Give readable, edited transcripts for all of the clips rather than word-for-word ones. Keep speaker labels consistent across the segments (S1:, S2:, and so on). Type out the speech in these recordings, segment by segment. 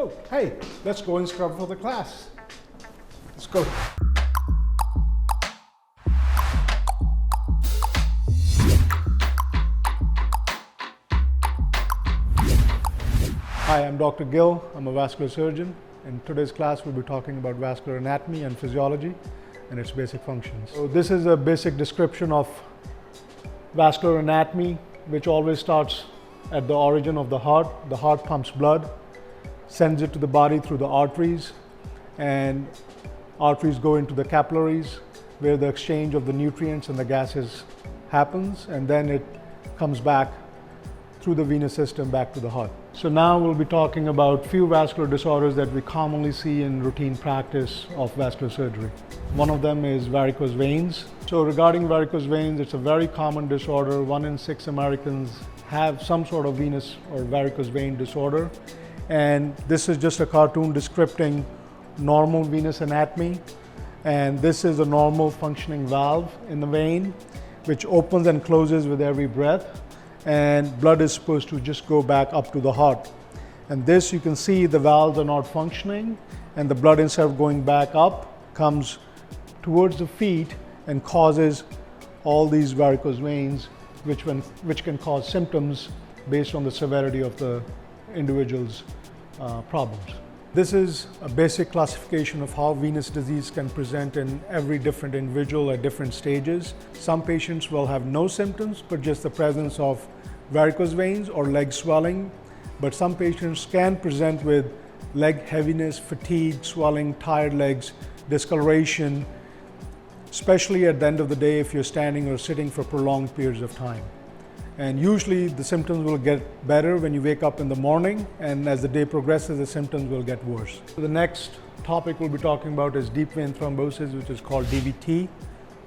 S1: Oh, hey, let's go and scrub for the class. Let's go. Hi, I'm Dr. Gill. I'm a vascular surgeon. In today's class, we'll be talking about vascular anatomy and physiology and its basic functions. So this is a basic description of vascular anatomy, which always starts at the origin of the heart. The heart pumps blood, sends it to the body through the arteries, and arteries go into the capillaries where the exchange of the nutrients and the gases happens, and then it comes back through the venous system back to the heart. So now we'll be talking about few vascular disorders that we commonly see in routine practice of vascular surgery. One of them is varicose veins. So regarding varicose veins, it's a very common disorder. 1 in 6 Americans have some sort of venous or varicose vein disorder. And this is just a cartoon describing normal venous anatomy. And this is a normal functioning valve in the vein, which opens and closes with every breath. And blood is supposed to just go back up to the heart. And this, you can see the valves are not functioning, and the blood, instead of going back up, comes towards the feet and causes all these varicose veins, which can cause symptoms based on the severity of the individual's problems. This is a basic classification of how venous disease can present in every different individual at different stages. Some patients will have no symptoms, but just the presence of varicose veins or leg swelling. But some patients can present with leg heaviness, fatigue, swelling, tired legs, discoloration, especially at the end of the day if you're standing or sitting for prolonged periods of time. And usually the symptoms will get better when you wake up in the morning, and as the day progresses, the symptoms will get worse. So the next topic we'll be talking about is deep vein thrombosis, which is called DVT.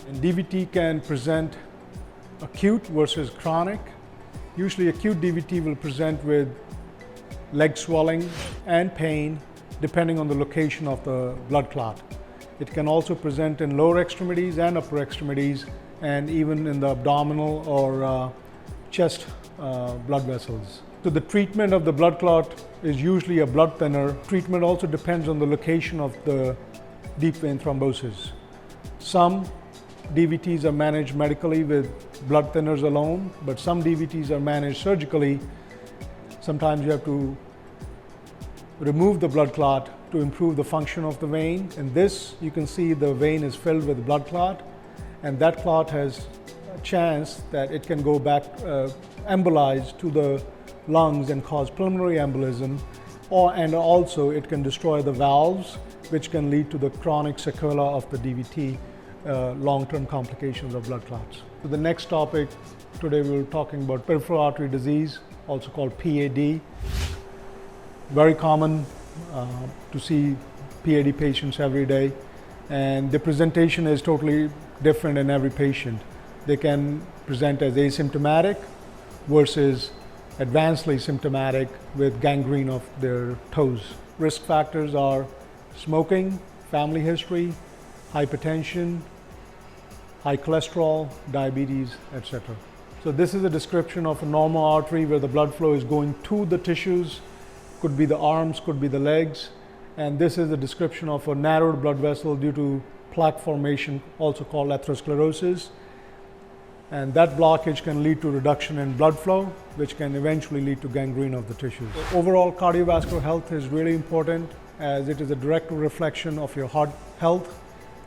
S1: And DVT can present acute versus chronic. Usually acute DVT will present with leg swelling and pain, depending on the location of the blood clot. It can also present in lower extremities and upper extremities, and even in the abdominal or chest blood vessels. So the treatment of the blood clot is usually a blood thinner. Treatment also depends on the location of the deep vein thrombosis. Some DVTs are managed medically with blood thinners alone, but some DVTs are managed surgically. Sometimes you have to remove the blood clot to improve the function of the vein. In this, you can see the vein is filled with blood clot, and that clot has chance that it can go back embolize to the lungs and cause pulmonary embolism, and also it can destroy the valves, which can lead to the chronic sequela of the DVT, long-term complications of blood clots. So the next topic today, we're talking about peripheral artery disease, also called PAD. Very common to see PAD patients every day, and the presentation is totally different in every patient. They can present as asymptomatic versus advancedly symptomatic with gangrene of their toes. Risk factors are smoking, family history, hypertension, high cholesterol, diabetes, etc. So this is a description of a normal artery where the blood flow is going to the tissues. Could be the arms, could be the legs. And this is a description of a narrowed blood vessel due to plaque formation, also called atherosclerosis. And that blockage can lead to reduction in blood flow, which can eventually lead to gangrene of the tissues. So overall, cardiovascular health is really important, as it is a direct reflection of your heart health,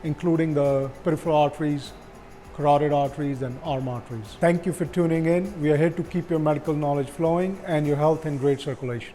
S1: including the peripheral arteries, carotid arteries, and arm arteries. Thank you for tuning in. We are here to keep your medical knowledge flowing and your health in great circulation.